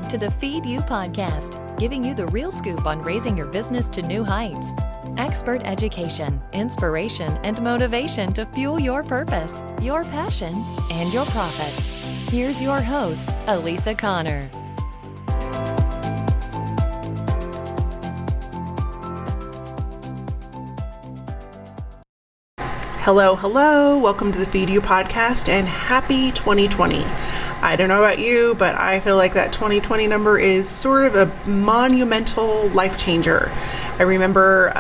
to the Feed You podcast, giving you the real scoop on raising your business to new heights. Expert education, inspiration, and motivation to fuel your purpose, your passion, and your profits. Here's your host, Elisa Connor. Hello. Welcome to the Feed You podcast and happy 2020. I don't know about you, but I feel like that 2020 number is sort of a monumental life changer. I remember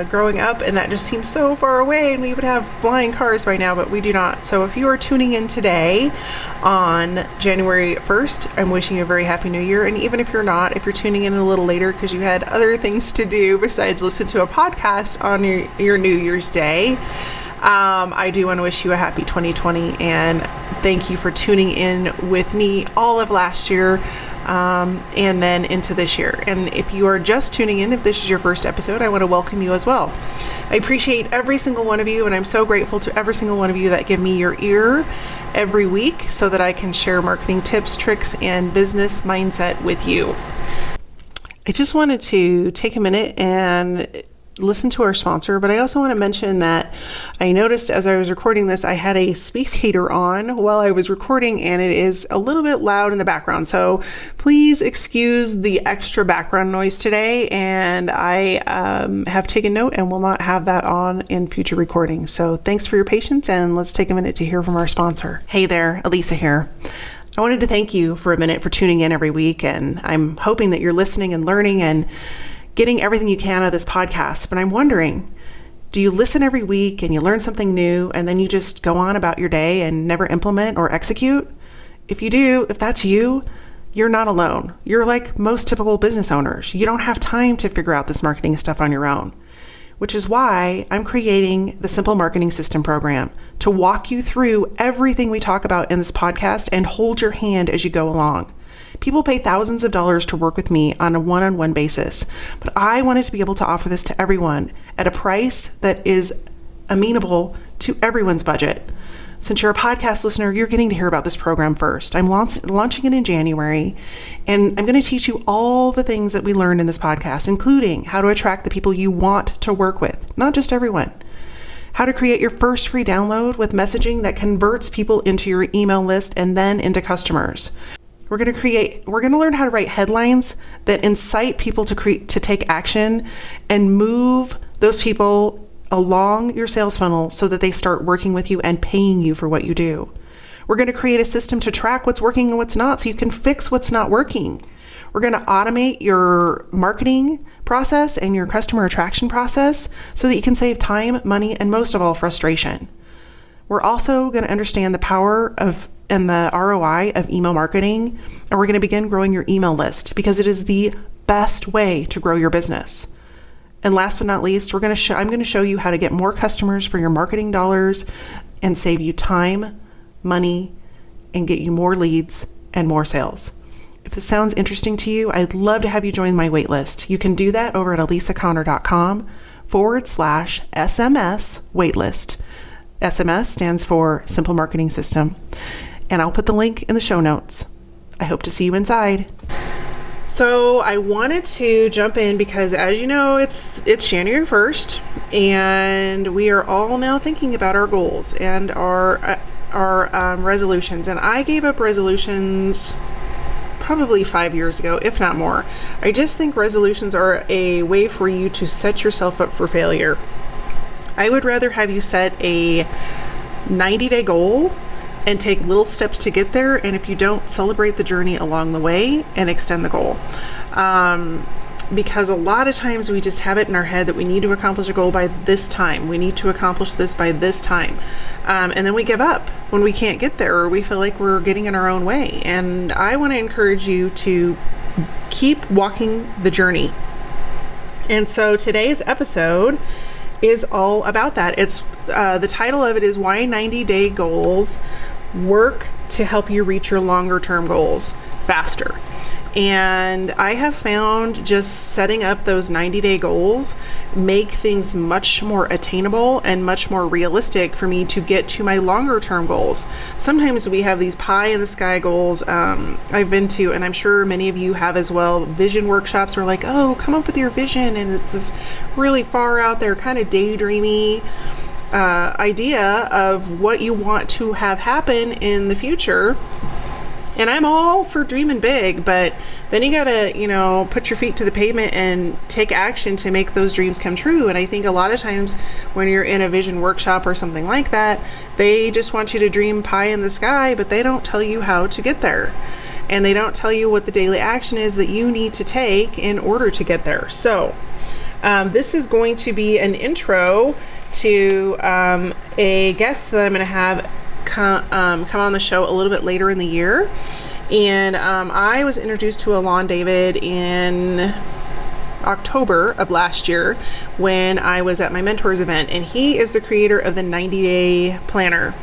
growing up and that just seems so far away and we would have flying cars by now, but we do not. So if you are tuning in today on January 1st, I'm wishing you a very happy new year. And even if you're not, if you're tuning in a little later because you had other things to do besides listen to a podcast on your New Year's Day, I do want to wish you a happy 2020 and thank you for tuning in with me all of last year and then into this year. And if you are just tuning in, if this is your first episode, I want to welcome you as well. I appreciate every single one of you, and I'm so grateful to every single one of you that give me your ear every week so that I can share marketing tips, tricks, and business mindset with you. I just wanted to take a minute and listen to our sponsor, but I also want to mention that I noticed as I was recording this, I had a space heater on while I was recording and it is a little bit loud in the background. So please excuse the extra background noise today. And I have taken note and will not have that on in future recordings. So thanks for your patience and let's take a minute to hear from our sponsor. Hey there, Elisa here. I wanted to thank you for a minute for tuning in every week. And I'm hoping that you're listening and learning and getting everything you can out of this podcast. But I'm wondering, do you listen every week and you learn something new and then you just go on about your day and never implement or execute? If you do, if that's you, you're not alone. You're like most typical business owners. You don't have time to figure out this marketing stuff on your own, which is why I'm creating the Simple Marketing System program to walk you through everything we talk about in this podcast and hold your hand as you go along. People pay thousands of dollars to work with me on a one-on-one basis, but I wanted to be able to offer this to everyone at a price that is amenable to everyone's budget. Since you're a podcast listener, you're getting to hear about this program first. I'm launching it in January, and I'm going to teach you all the things that we learned in this podcast, including how to attract the people you want to work with, not just everyone. How to create your first free download with messaging that converts people into your email list and then into customers. We're going to learn how to write headlines that incite people to take action and move those people along your sales funnel so that they start working with you and paying you for what you do. We're going to create a system to track what's working and what's not so you can fix what's not working. We're going to automate your marketing process and your customer attraction process so that you can save time, money, and most of all, frustration. We're also going to understand the power of and the ROI of email marketing, and we're going to begin growing your email list because it is the best way to grow your business. And last but not least, I'm going to show you how to get more customers for your marketing dollars and save you time, money, and get you more leads and more sales. If this sounds interesting to you, I'd love to have you join my waitlist. You can do that over at elisaconnor.com/SMS waitlist. SMS stands for Simple Marketing System. And I'll put the link in the show notes. I hope to see you inside. So I wanted to jump in because, as you know, it's January 1st, and we are all now thinking about our goals and our resolutions. And I gave up resolutions probably 5 years ago, if not more. I just think resolutions are a way for you to set yourself up for failure. I would rather have you set a 90-day goal and take little steps to get there. And if you don't, celebrate the journey along the way and extend the goal. Because a lot of times we just have it in our head that we need to accomplish a goal by this time. We need to accomplish this by this time. And then we give up when we can't get there or we feel like we're getting in our own way. And I want to encourage you to keep walking the journey. And so today's episode is all about that. It's the title of it is Why 90-Day Goals Work to Help You Reach Your Longer Term Goals Faster. And I have found just setting up those 90-day goals make things much more attainable and much more realistic for me to get to my longer term goals. Sometimes we have these pie in the sky goals. I've been to, and I'm sure many of you have as well, vision workshops where like, oh, come up with your vision. And it's this really far out there kind of daydreamy idea of what you want to have happen in the future. And I'm all for dreaming big, but then you gotta, put your feet to the pavement and take action to make those dreams come true. And I think a lot of times when you're in a vision workshop or something like that, they just want you to dream pie in the sky, but they don't tell you how to get there. And they don't tell you what the daily action is that you need to take in order to get there. So this is going to be an intro to a guest that I'm going to have come on the show a little bit later in the year. And I was introduced to Alon David in October of last year when I was at my mentors event, and he is the creator of the 90-day planner,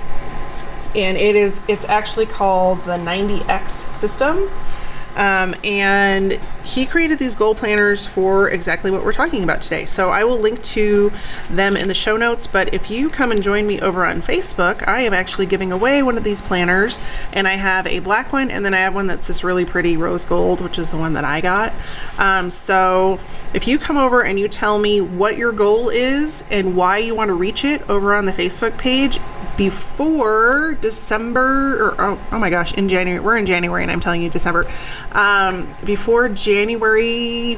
and it's actually called the 90X system. And he created these goal planners for exactly what we're talking about today. So I will link to them in the show notes, but if you come and join me over on Facebook, I am actually giving away one of these planners, and I have a black one, and then I have one that's this really pretty rose gold, which is the one that I got. So if you come over and you tell me what your goal is and why you want to reach it over on the Facebook page before December, or oh my gosh, in January, we're in January and I'm telling you December, before January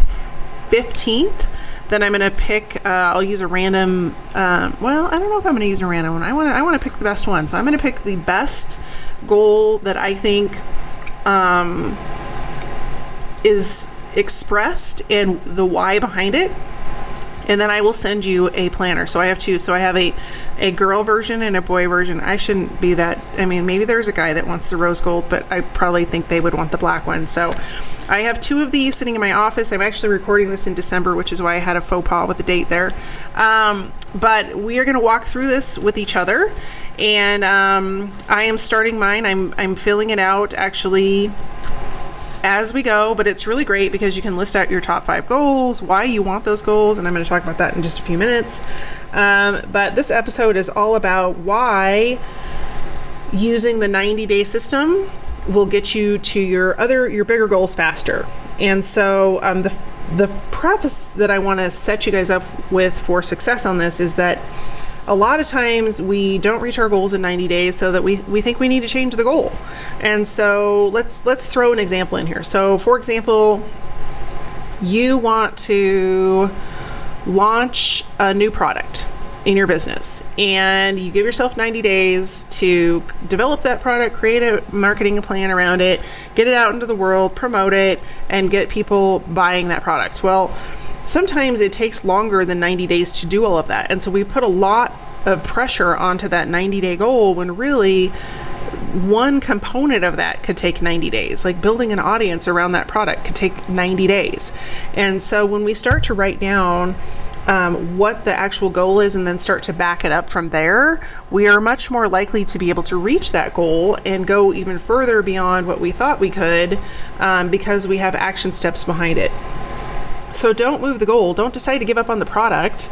15th, then I'm going to pick, I'll use a random, well, I don't know if I'm going to use a random one. I want to pick the best one. So I'm going to pick the best goal that I think is expressed and the why behind it. And then I will send you a planner. So I have two. So I have a girl version and a boy version. I shouldn't be that. I mean, maybe there's a guy that wants the rose gold, but I probably think they would want the black one. So I have two of these sitting in my office. I'm actually recording this in December, which is why I had a faux pas with the date there. But we are going to walk through this with each other. And I am starting mine. I'm filling it out actually as we go, but it's really great because you can list out your top 5 goals, why you want those goals, and I'm going to talk about that in just a few minutes. But this episode is all about why using the 90-day system will get you to your bigger goals faster. And so the preface that I want to set you guys up with for success on this is that a lot of times we don't reach our goals in 90 days, so that we think we need to change the goal. And so let's throw an example in here. So for example, you want to launch a new product in your business, and you give yourself 90 days to develop that product, create a marketing plan around it, get it out into the world, promote it, and get people buying that product. Well, sometimes it takes longer than 90 days to do all of that. And so we put a lot of pressure onto that 90-day goal when really one component of that could take 90 days. Like building an audience around that product could take 90 days. And so when we start to write down what the actual goal is and then start to back it up from there, we are much more likely to be able to reach that goal and go even further beyond what we thought we could because we have action steps behind it. So don't move the goal. Don't decide to give up on the product.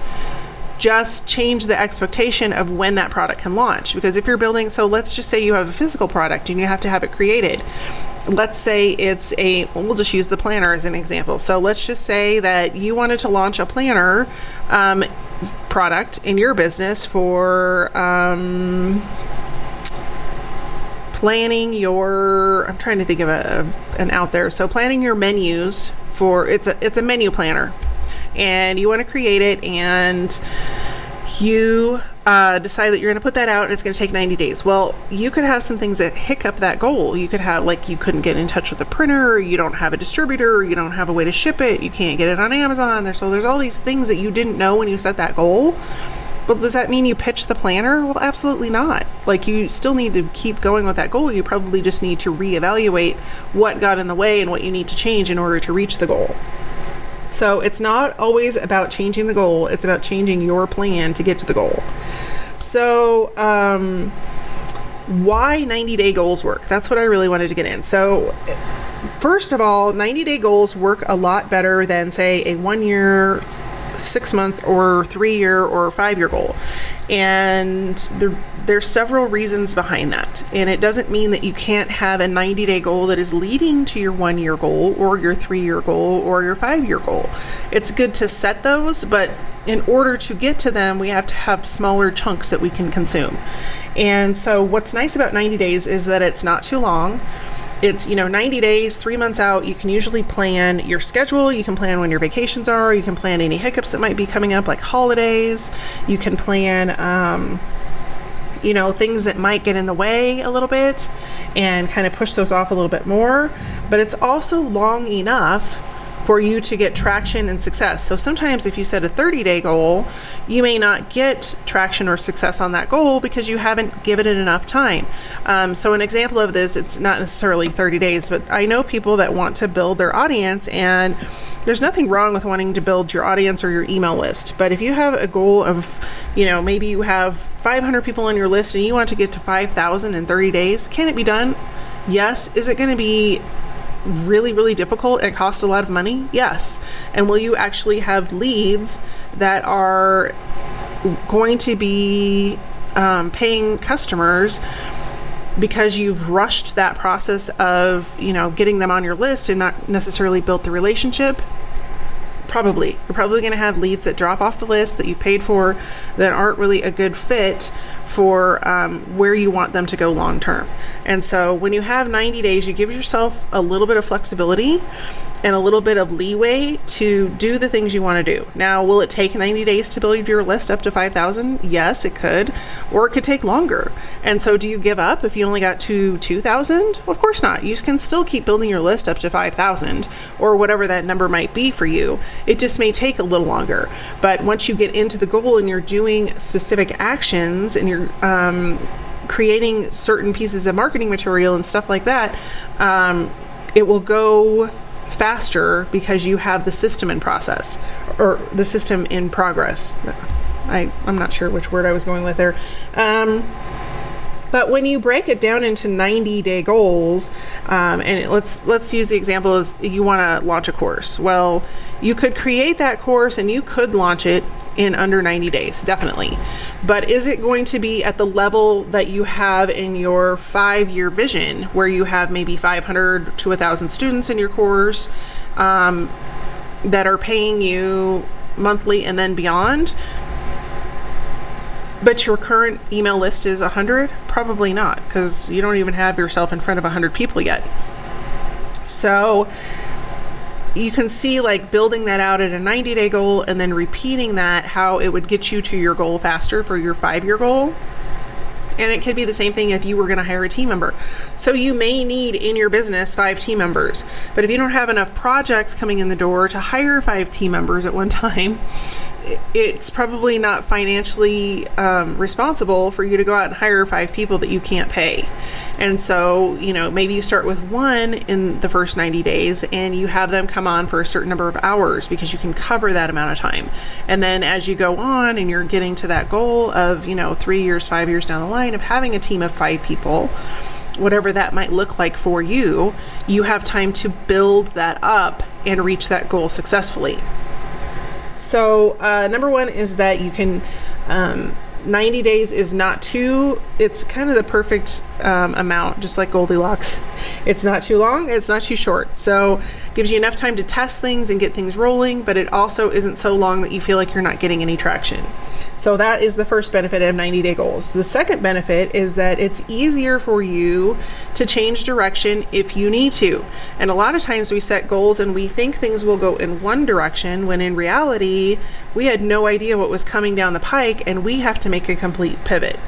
Just change the expectation of when that product can launch. Because if you're building, so let's just say you have a physical product and you have to have it created. Let's say we'll just use the planner as an example. So let's just say that you wanted to launch a planner product in your business for planning your, I'm trying to think of an out there. So planning your menus for, it's a menu planner, and you want to create it, and you decide that you're going to put that out and it's going to take 90 days. Well, you could have some things that hiccup that goal. You could have, like, you couldn't get in touch with the printer, or you don't have a distributor, or you don't have a way to ship it, you can't get it on Amazon. So there's all these things that you didn't know when you set that goal. Well, does that mean you pitch the planner? Well, absolutely not. Like, you still need to keep going with that goal. You probably just need to reevaluate what got in the way and what you need to change in order to reach the goal. So it's not always about changing the goal. It's about changing your plan to get to the goal. So why 90-day goals work. That's what I really wanted to get in. So first of all, 90-day goals work a lot better than, say, a 1 year, 6 month, or 3 year or 5 year goal. And there's several reasons behind that. And it doesn't mean that you can't have a 90-day goal that is leading to your 1 year goal or your 3 year goal or your 5 year goal. It's good to set those, but in order to get to them, we have to have smaller chunks that we can consume. And so what's nice about 90 days is that it's not too long. It's, 90 days, 3 months out. You can usually plan your schedule. You can plan when your vacations are. You can plan any hiccups that might be coming up, like holidays. You can plan, things that might get in the way a little bit and kind of push those off a little bit more. But it's also long enough for you to get traction and success. So sometimes if you set a 30-day goal, you may not get traction or success on that goal because you haven't given it enough time. So an example of this, it's not necessarily 30 days, but I know people that want to build their audience, and there's nothing wrong with wanting to build your audience or your email list. But if you have a goal of, maybe you have 500 people on your list and you want to get to 5,000 in 30 days, can it be done? Yes. Is it going to be really, really difficult and cost a lot of money? Yes. And will you actually have leads that are going to be paying customers because you've rushed that process of, getting them on your list and not necessarily built the relationship? Probably. You're probably going to have leads that drop off the list that you paid for that aren't really a good fit for where you want them to go long term. And so when you have 90 days, you give yourself a little bit of flexibility and a little bit of leeway to do the things you want to do. Now, will it take 90 days to build your list up to 5,000? Yes, it could, or it could take longer. And so do you give up if you only got to 2,000? Well, of course not. You can still keep building your list up to 5,000 or whatever that number might be for you. It just may take a little longer. But once you get into the goal and you're doing specific actions and you're creating certain pieces of marketing material and stuff like that, it will go faster because you have the system in process, or the system in progress. I'm not sure which word I was going with there. But when you break it down into 90-day goals, and let's use the example as you want to launch a course. Well, you could create that course and you could launch it in under 90 days, definitely. But is it going to be at the level that you have in your 5-year vision, where you have maybe 500 to 1,000 students in your course that are paying you monthly and then beyond, but your current email list is 100? Probably not, because you don't even have yourself in front of 100 people yet. So you can see, like, building that out at a 90-day goal and then repeating that, how it would get you to your goal faster for your 5-year goal. And it could be the same thing if you were going to hire a team member. So you may need in your business 5 team members, but if you don't have enough projects coming in the door to hire 5 team members at one time, it's probably not financially responsible for you to go out and hire 5 people that you can't pay. And so, maybe you start with 1 in the first 90 days and you have them come on for a certain number of hours because you can cover that amount of time. And then as you go on and you're getting to that goal of, 3 years, 5 years down the line of having a team of 5 people, whatever that might look like for you, you have time to build that up and reach that goal successfully. So number 1 is that you can, 90 days is not too, it's kind of the perfect amount, just like Goldilocks. It's not too long, it's not too short. So it gives you enough time to test things and get things rolling, but it also isn't so long that you feel like you're not getting any traction. So that is the first benefit of 90-day goals. The second benefit is that it's easier for you to change direction if you need to. And a lot of times we set goals and we think things will go in one direction, when in reality, we had no idea what was coming down the pike and we have to make a complete pivot.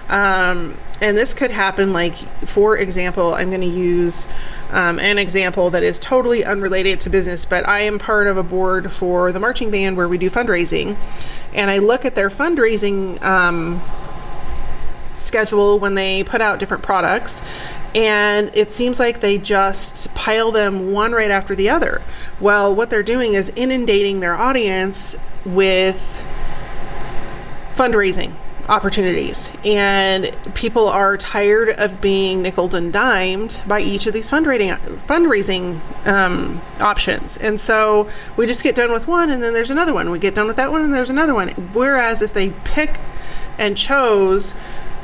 And this could happen, like, for example, I'm going to use an example that is totally unrelated to business, but I am part of a board for the marching band where we do fundraising. And I look at their fundraising schedule when they put out different products, and it seems like they just pile them one right after the other. Well, what they're doing is inundating their audience with fundraising. opportunities, and people are tired of being nickeled and dimed by each of these fundraising options. And so we just get done with one, and then there's another one. We get done with that one, and there's another one. Whereas if they pick and chose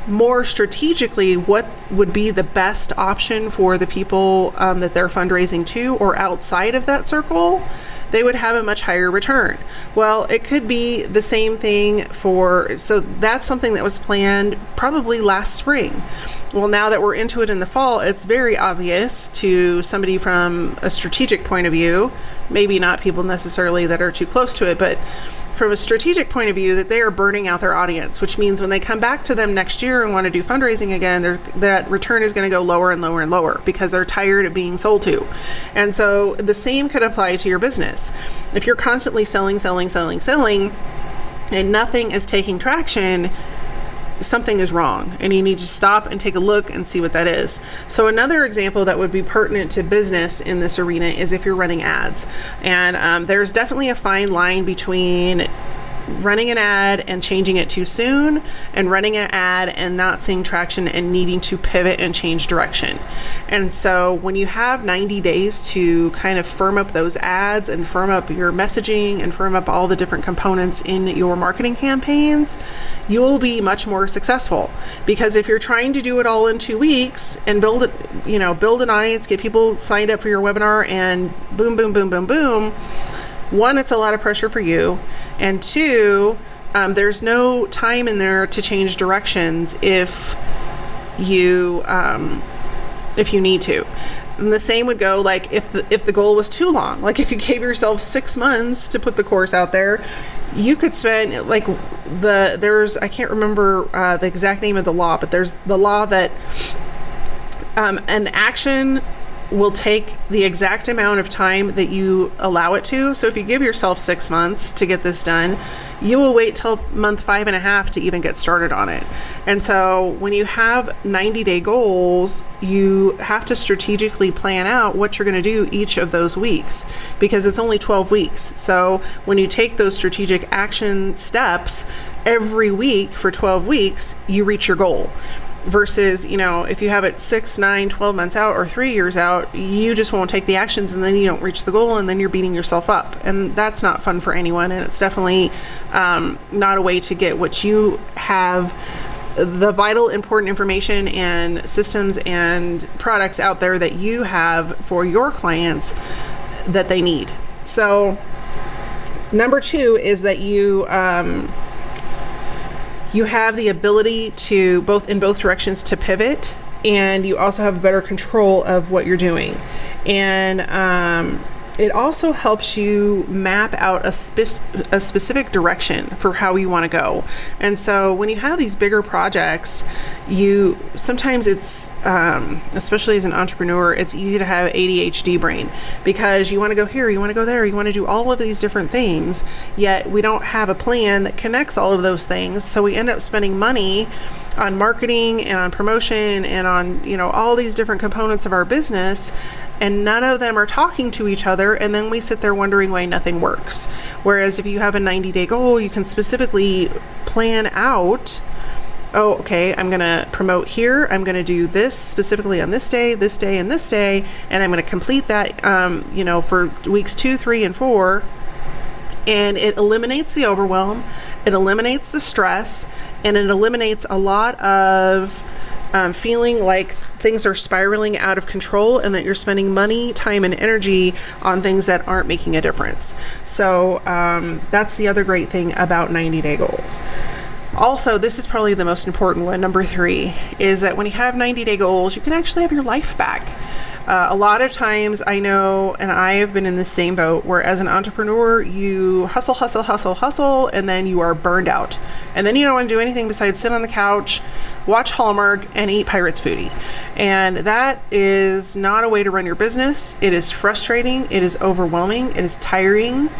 more strategically what would be the best option for the people that they're fundraising to, or outside of that circle, they would have a much higher return. Well, it could be the same thing so that's something that was planned probably last spring. Well, now that we're into it in the fall, it's very obvious to somebody from a strategic point of view, maybe not people necessarily that are too close to it, but from a strategic point of view, that they are burning out their audience, which means when they come back to them next year and want to do fundraising again, that return is going to go lower and lower and lower because they're tired of being sold to. And so the same could apply to your business. If you're constantly selling, and nothing is taking traction, something is wrong, and you need to stop and take a look and see what that is. So another example that would be pertinent to business in this arena is if you're running ads. And there's definitely a fine line between running an ad and changing it too soon, and running an ad and not seeing traction and needing to pivot and change direction. And so when you have 90 days to kind of firm up those ads and firm up your messaging and firm up all the different components in your marketing campaigns, you will be much more successful. Because if you're trying to do it all in 2 weeks and build an audience, get people signed up for your webinar, and boom, boom, boom, boom, boom, one, it's a lot of pressure for you. And two, there's no time in there to change directions if you need to. And the same would go like if the goal was too long. Like if you gave yourself 6 months to put the course out there, you could spend I can't remember the exact name of the law, but there's the law that an action will take the exact amount of time that you allow it to. So if you give yourself 6 months to get this done, you will wait till month 5.5 to even get started on it. And so when you have 90-day goals, you have to strategically plan out what you're going to do each of those weeks, because it's only 12 weeks. So when you take those strategic action steps every week for 12 weeks, you reach your goal. Versus, if you have it 6, 9, 12 months out or 3 years out, you just won't take the actions, and then you don't reach the goal, and then you're beating yourself up. And that's not fun for anyone. And it's definitely not a way to get what you have, the vital, important information and systems and products out there that you have for your clients that they need. So number 2 is that you have the ability to in both directions to pivot, and you also have better control of what you're doing. And it also helps you map out a specific direction for how you want to go. And so when you have these bigger projects, sometimes it's, especially as an entrepreneur, it's easy to have ADHD brain, because you want to go here, you want to go there, you want to do all of these different things, yet we don't have a plan that connects all of those things. So we end up spending money on marketing and on promotion and on, all these different components of our business, and none of them are talking to each other, and then we sit there wondering why nothing works. Whereas if you have a 90-day goal, you can specifically plan out, I'm going to promote here, I'm going to do this specifically on this day, and this day, and I'm going to complete that, for weeks 2, 3, and 4. And it eliminates the overwhelm, it eliminates the stress, and it eliminates a lot of feeling like things are spiraling out of control, and that you're spending money, time, and energy on things that aren't making a difference. So that's the other great thing about 90-day goals. Also, this is probably the most important one, number 3, is that when you have 90-day goals, you can actually have your life back. A lot of times I know, and I have been in the same boat, where as an entrepreneur, you hustle, and then you are burned out. And then you don't want to do anything besides sit on the couch, watch Hallmark, and eat pirate's booty. And that is not a way to run your business. It is frustrating, it is overwhelming, it is tiring.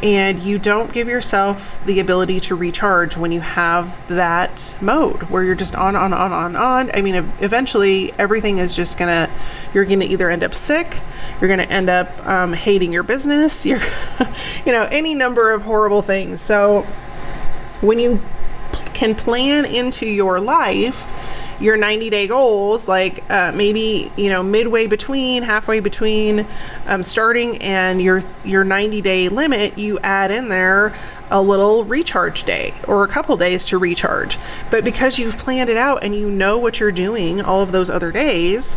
And you don't give yourself the ability to recharge when you have that mode where you're just on. I mean, eventually everything is just you're gonna either end up sick, you're gonna end up hating your business, any number of horrible things. So when you can plan into your life your 90-day goals, like maybe, midway between, halfway between starting and your 90-day limit, you add in there a little recharge day or a couple days to recharge. But because you've planned it out and you know what you're doing all of those other days,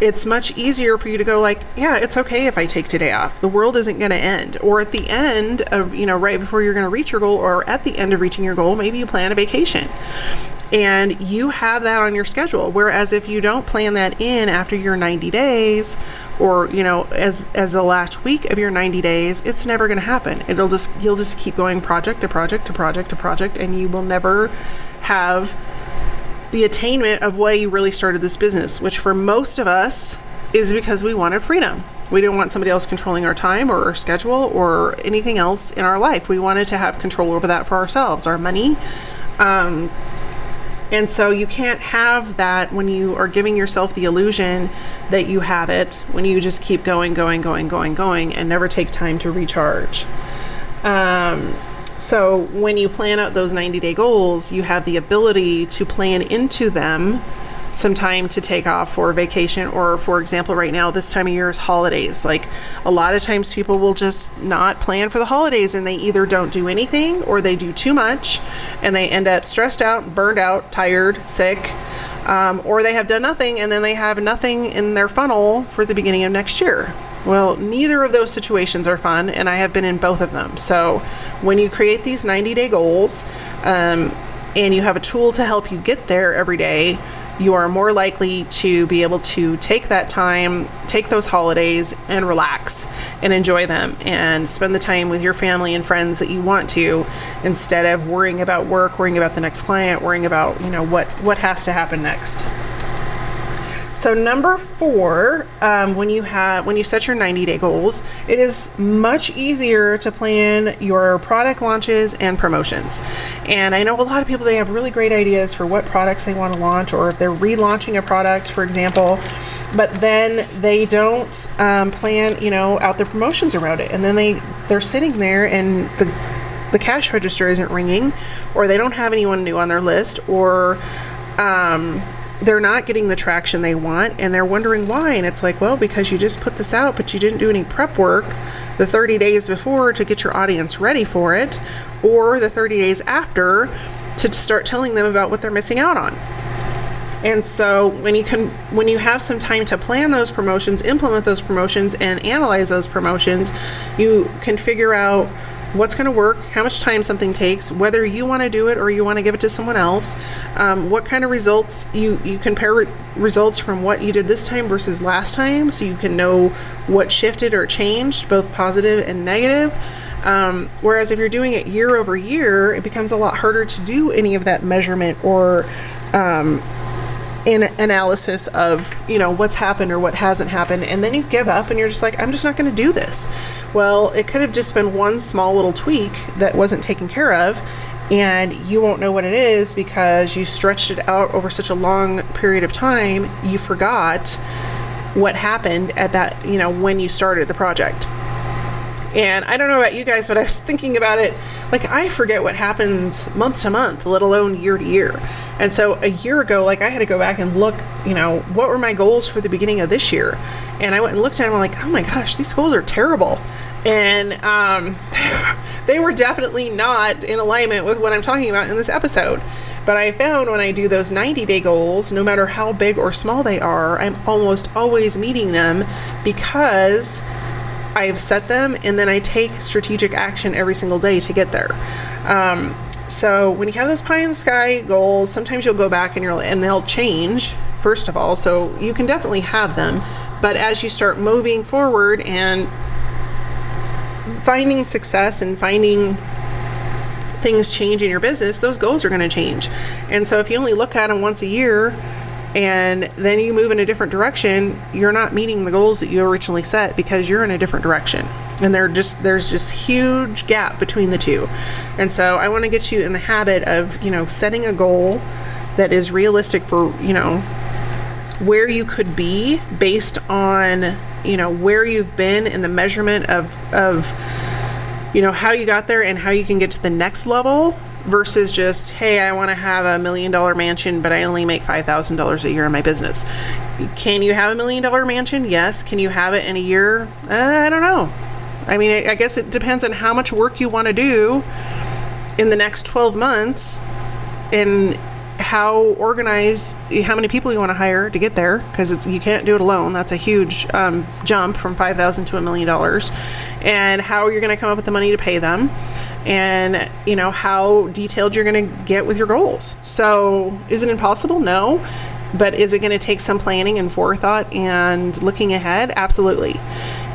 it's much easier for you to go like, yeah, it's okay if I take today off. The world isn't going to end. Or at the end of, right before you're going to reach your goal, or at the end of reaching your goal, maybe you plan a vacation. And you have that on your schedule. Whereas if you don't plan that in after your 90 days, or, as the last week of your 90 days, it's never going to happen. You'll just keep going project to project to project to project, and you will never have the attainment of why you really started this business, which for most of us is because we wanted freedom. We didn't want somebody else controlling our time or our schedule or anything else in our life. We wanted to have control over that for ourselves, our money. And so you can't have that when you are giving yourself the illusion that you have it, when you just keep going, and never take time to recharge. So when you plan out those 90-day goals, you have the ability to plan into them some time to take off for vacation, or for example, right now, this time of year is holidays. Like a lot of times people will just not plan for the holidays, and they either don't do anything or they do too much and they end up stressed out, burned out, tired, sick, or they have done nothing and then they have nothing in their funnel for the beginning of next year. Well, neither of those situations are fun, and I have been in both of them. So when you create these 90-day goals, and you have a tool to help you get there every day, you are more likely to be able to take that time, take those holidays, and relax and enjoy them and spend the time with your family and friends that you want to, instead of worrying about work, worrying about the next client, worrying about, what has to happen next. So number 4, when you set your 90-day goals, it is much easier to plan your product launches and promotions. And I know a lot of people, they have really great ideas for what products they want to launch, or if they're relaunching a product, for example, but then they don't plan, out the promotions around it. And then they're sitting there and the cash register isn't ringing, or they don't have anyone new on their list, or they're not getting the traction they want, and they're wondering why. And it's like, well, because you just put this out, but you didn't do any prep work the 30 days before to get your audience ready for it, or the 30 days after to start telling them about what they're missing out on. And so when you have some time to plan those promotions, implement those promotions, and analyze those promotions, you can figure out what's going to work, how much time something takes, whether you want to do it or you want to give it to someone else, what kind of results, you compare results from what you did this time versus last time, so you can know what shifted or changed, both positive and negative. Whereas if you're doing it year over year, it becomes a lot harder to do any of that measurement or analysis of, what's happened or what hasn't happened. And then you give up and you're just like, I'm just not going to do this. Well, it could have just been one small little tweak that wasn't taken care of, and you won't know what it is because you stretched it out over such a long period of time. You forgot what happened at that, when you started the project. And I don't know about you guys, but I was thinking about it, like I forget what happens month to month, let alone year to year. And so a year ago, like I had to go back and look, what were my goals for the beginning of this year? And I went and looked at them, I'm like, oh my gosh, these goals are terrible. And they were definitely not in alignment with what I'm talking about in this episode. But I found when I do those 90-day goals, no matter how big or small they are, I'm almost always meeting them because I've set them, and then I take strategic action every single day to get there. So when you have those pie in the sky goals, sometimes you'll go back and they'll change, first of all, so you can definitely have them. But as you start moving forward and finding success and finding things change in your business, those goals are going to change. And so if you only look at them once a year and then you move in a different direction, you're not meeting the goals that you originally set because you're in a different direction. And there's just huge gap between the two. And so I want to get you in the habit of, setting a goal that is realistic for, where you could be based on, where you've been in the measurement of how you got there and how you can get to the next level versus just, hey, I want to have $1 million mansion, but I only make $5,000 a year in my business. Can you have $1 million mansion? Yes. Can you have it in a year? I don't know. I mean, I guess it depends on how much work you want to do in the next 12 months and how organized, how many people you want to hire to get there, because you can't do it alone. That's a huge jump from $5,000 to $1 million, and how you're going to come up with the money to pay them, and how detailed you're going to get with your goals. So is it impossible? No. But is it going to take some planning and forethought and looking ahead? Absolutely.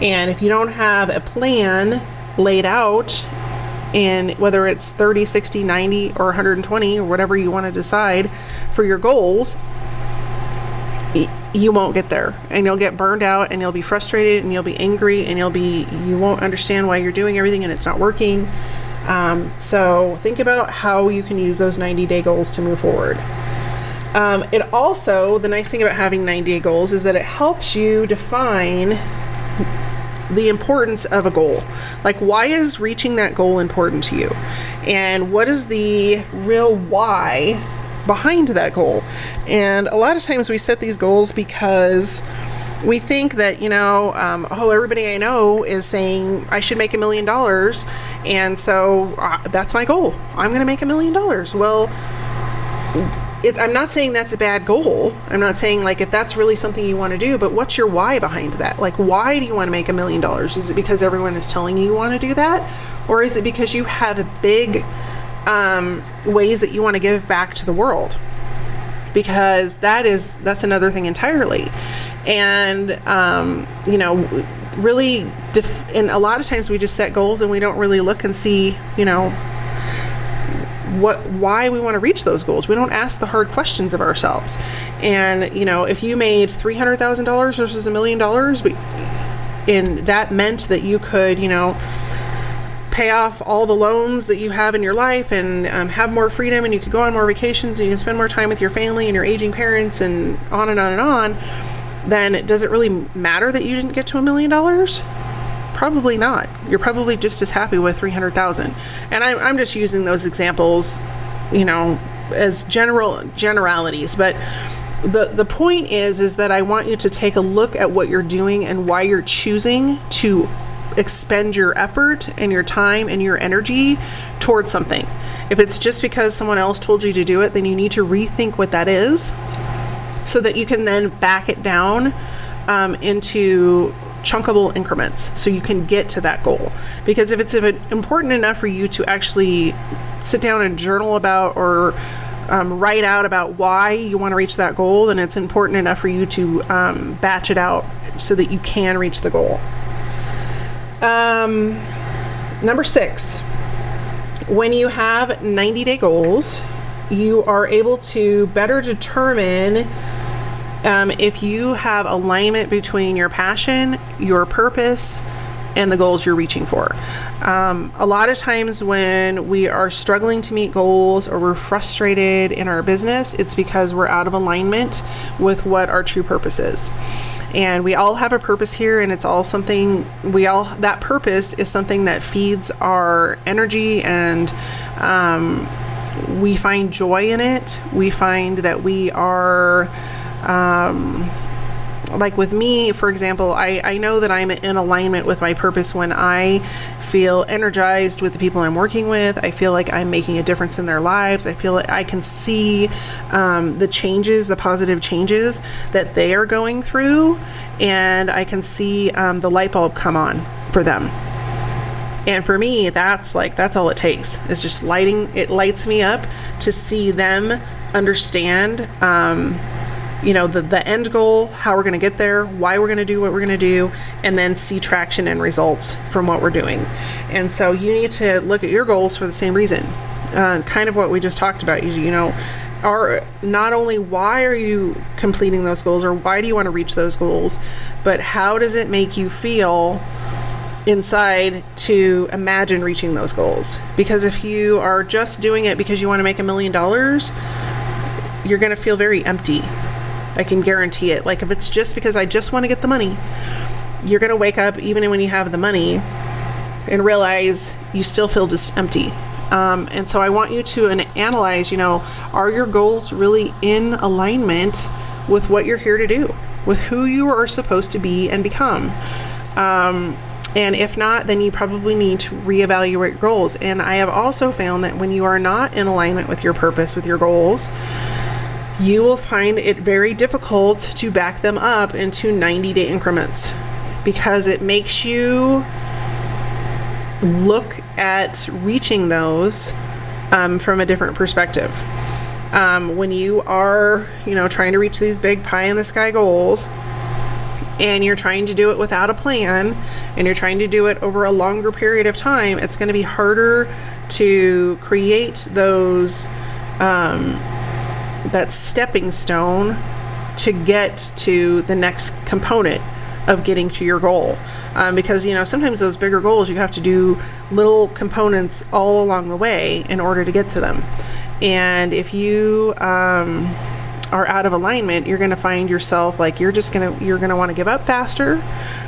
And if you don't have a plan laid out, and whether it's 30, 60, 90, or 120, or whatever you want to decide for your goals, you won't get there, and you'll get burned out, and you'll be frustrated, and you'll be angry, and you won't understand why you're doing everything and it's not working. So think about how you can use those 90-day goals to move forward. It also, the nice thing about having 90-day goals is that it helps you define the importance of a goal. Like, why is reaching that goal important to you? And what is the real why behind that goal? And a lot of times we set these goals because we think that, everybody I know is saying I should make $1 million. And so that's my goal. I'm going to make $1 million. Well, I'm not saying that's a bad goal. I'm not saying if that's really something you want to do, but what's your why behind that? Why do you want to make $1 million? Is it because everyone is telling you want to do that? Or is it because you have a big ways that you want to give back to the world? Because that's another thing entirely. And, really, and a lot of times we just set goals and we don't really look and see, why we want to reach those goals. We don't ask the hard questions of ourselves. And if you made $300,000 versus $1 million, and that meant that you could pay off all the loans that you have in your life, and have more freedom, and you could go on more vacations, and you can spend more time with your family and your aging parents, and on and on and on, then does it really matter that you didn't get to $1 million? Probably not. You're probably just as happy with 300,000. And I'm just using those examples, as generalities. But the point is that I want you to take a look at what you're doing and why you're choosing to expend your effort and your time and your energy towards something. If it's just because someone else told you to do it, then you need to rethink what that is, so that you can then back it down into chunkable increments so you can get to that goal. Because if it's important enough for you to actually sit down and journal about, or write out about why you want to reach that goal, then it's important enough for you to batch it out so that you can reach the goal. Number 6, when you have 90-day goals, you are able to better determine if you have alignment between your passion, your purpose, and the goals you're reaching for. A lot of times when we are struggling to meet goals, or we're frustrated in our business, it's because we're out of alignment with what our true purpose is. And we all have a purpose here, and it's all something that purpose is something that feeds our energy, and we find joy in it. We find that we are like with me, for example, I know that I'm in alignment with my purpose when I feel energized with the people I'm working with. I feel like I'm making a difference in their lives. I feel like I can see the positive changes that they are going through, and I can see the light bulb come on for them. And for me, that's all it takes. It's just it lights me up to see them understand the end goal, how we're going to get there, why we're going to do what we're going to do, and then see traction and results from what we're doing. And so you need to look at your goals for the same reason. Kind of what we just talked about, are not only why are you completing those goals, or why do you want to reach those goals, but how does it make you feel inside to imagine reaching those goals? Because if you are just doing it because you want to make $1 million, you're going to feel very empty. I can guarantee it. If it's just because I just want to get the money, you're going to wake up even when you have the money and realize you still feel just empty. And so I want you to analyze, are your goals really in alignment with what you're here to do, with who you are supposed to be and become? And if not, then you probably need to reevaluate goals. And I have also found that when you are not in alignment with your purpose, with your goals, you will find it very difficult to back them up into 90-day increments, because it makes you look at reaching those from a different perspective. When you are, trying to reach these big pie in the sky goals, and you're trying to do it without a plan, and you're trying to do it over a longer period of time, it's going to be harder to create those, that stepping stone to get to the next component of getting to your goal. Because, sometimes those bigger goals, you have to do little components all along the way in order to get to them. And if you are out of alignment, you're going to find yourself like you're going to want to give up faster.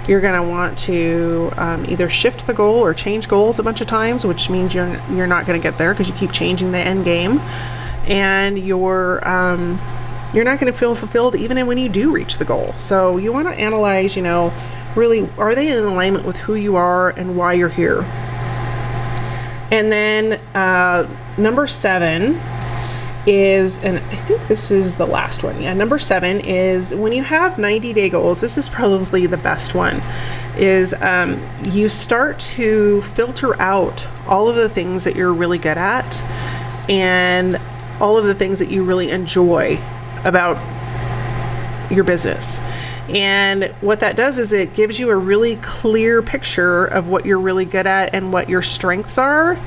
You're going to want to either shift the goal or change goals a bunch of times, which means you're not going to get there because you keep changing the end game. And you're not going to feel fulfilled even when you do reach the goal. So you want to analyze, really, are they in alignment with who you are and why you're here? And then number 7 is, and I think this is the last one. Yeah, number 7 is when you have 90-day goals, this is probably the best one, is you start to filter out all of the things that you're really good at and all of the things that you really enjoy about your business. And what that does is it gives you a really clear picture of what you're really good at and what your strengths are,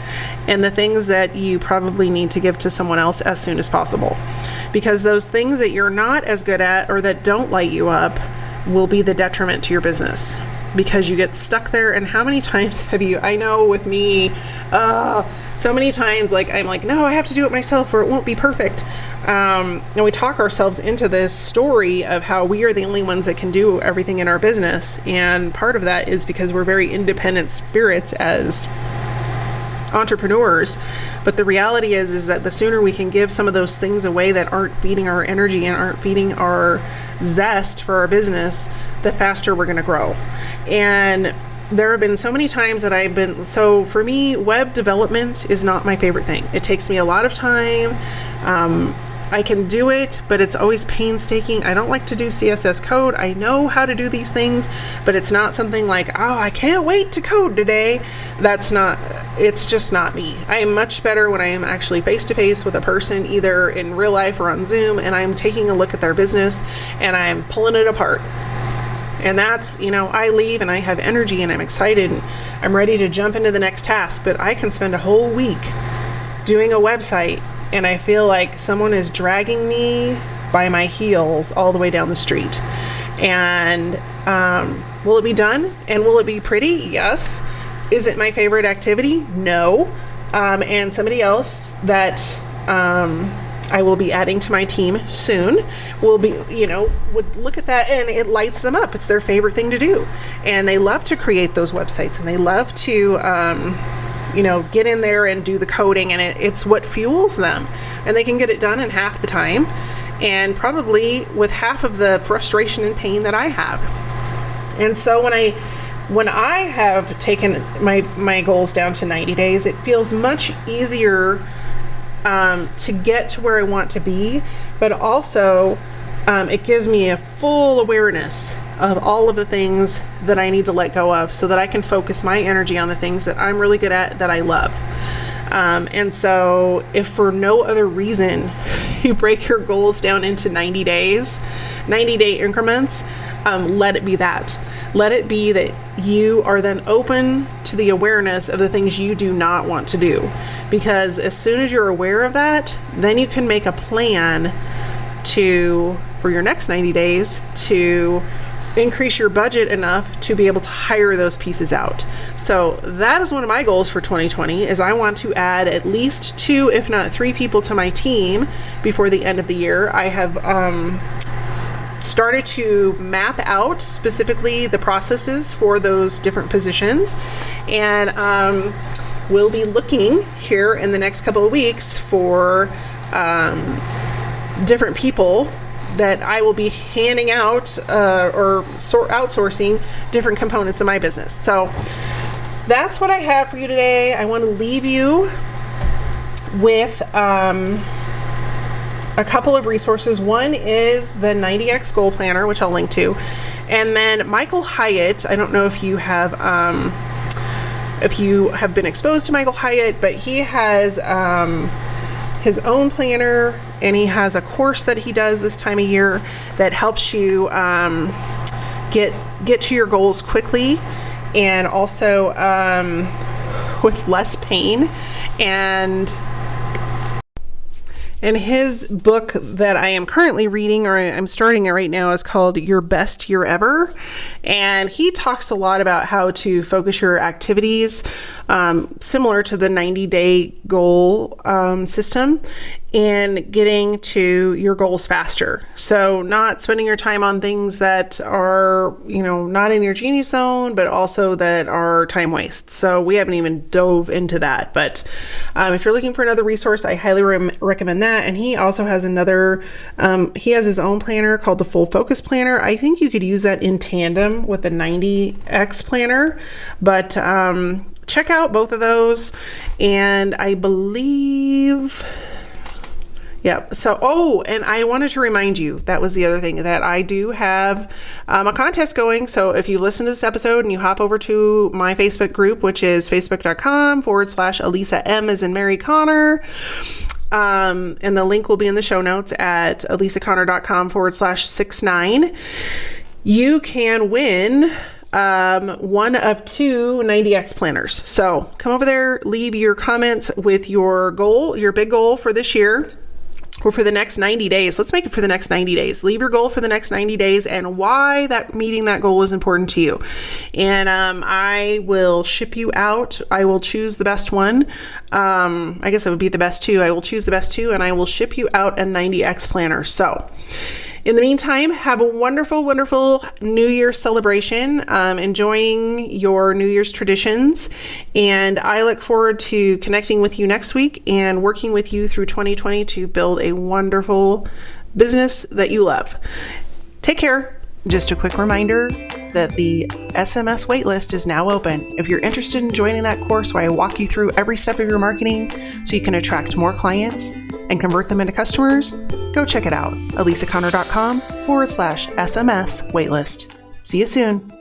and the things that you probably need to give to someone else as soon as possible. Because those things that you're not as good at or that don't light you up will be the detriment to your business, because you get stuck there. And how many times have you, I know with me, so many times, I'm like, no, I have to do it myself or it won't be perfect. And we talk ourselves into this story of how we are the only ones that can do everything in our business. And part of that is because we're very independent spirits as entrepreneurs. But the reality is that the sooner we can give some of those things away that aren't feeding our energy and aren't feeding our zest for our business, the faster we're going to grow. And there have been so many times that so for me, web development is not my favorite thing. It takes me a lot of time. I can do it, but it's always painstaking. I don't like to do CSS code. I know how to do these things, but it's not something like, oh, I can't wait to code today. It's just not me. I am much better when I am actually face-to-face with a person, either in real life or on Zoom, and I'm taking a look at their business and I'm pulling it apart. And that's, I leave and I have energy and I'm excited and I'm ready to jump into the next task, but I can spend a whole week doing a website and I feel like someone is dragging me by my heels all the way down the street. And will it be done? And will it be pretty? Yes. Is it my favorite activity? No. And somebody else that I will be adding to my team soon will be, would look at that and it lights them up. It's their favorite thing to do. And they love to create those websites and they love to get in there and do the coding, and it's what fuels them. And they can get it done in half the time and probably with half of the frustration and pain that I have. And so when I have taken my goals down to 90 days, it feels much easier to get to where I want to be, but also it gives me a full awareness of all of the things that I need to let go of so that I can focus my energy on the things that I'm really good at, that I love. And so if for no other reason you break your goals down into 90 days, 90-day increments, let it be that. Let it be that you are then open to the awareness of the things you do not want to do. Because as soon as you're aware of that, then you can make a plan for your next 90 days to increase your budget enough to be able to hire those pieces out. So that is one of my goals for 2020, is I want to add at least 2, if not 3 people to my team before the end of the year. I have started to map out specifically the processes for those different positions. And will be looking here in the next couple of weeks for different people that I will be handing out or outsourcing different components of my business. So that's what I have for you today. I want to leave you with a couple of resources. One is the 90X Goal Planner, which I'll link to. And then Michael Hyatt, I don't know if you have been exposed to Michael Hyatt, but he has his own planner, and he has a course that he does this time of year that helps you get to your goals quickly, and also with less pain. And his book that I am currently reading, or I'm starting it right now, is called Your Best Year Ever. And he talks a lot about how to focus your activities, similar to the 90-day goal system, and getting to your goals faster. So not spending your time on things that are, not in your genius zone, but also that are time wastes. So we haven't even dove into that. But if you're looking for another resource, I highly recommend that. And he also has he has his own planner called the Full Focus Planner. I think you could use that in tandem with the 90X planner, but check out both of those. And I believe... Yeah. So, and I wanted to remind you, that was the other thing, that I do have a contest going. So if you listen to this episode and you hop over to my Facebook group, which is facebook.com/Elisa M as in Mary Connor. And the link will be in the show notes at elisaconnor.com/69. You can win one of 2 90X planners. So come over there, leave your comments with your goal, your big goal for this year, or for the next 90 days. Let's make it for the next 90 days. Leave your goal for the next 90 days and why meeting that goal is important to you. And I will ship you out. I will choose the best one. I guess it would be the best 2. I will choose the best 2 and I will ship you out a 90X planner. So in the meantime, have a wonderful, wonderful New Year's celebration, enjoying your New Year's traditions. And I look forward to connecting with you next week and working with you through 2020 to build a wonderful business that you love. Take care. Just a quick reminder that the SMS waitlist is now open. If you're interested in joining that course where I walk you through every step of your marketing so you can attract more clients and convert them into customers, go check it out. elisaconnor.com/SMS waitlist. See you soon.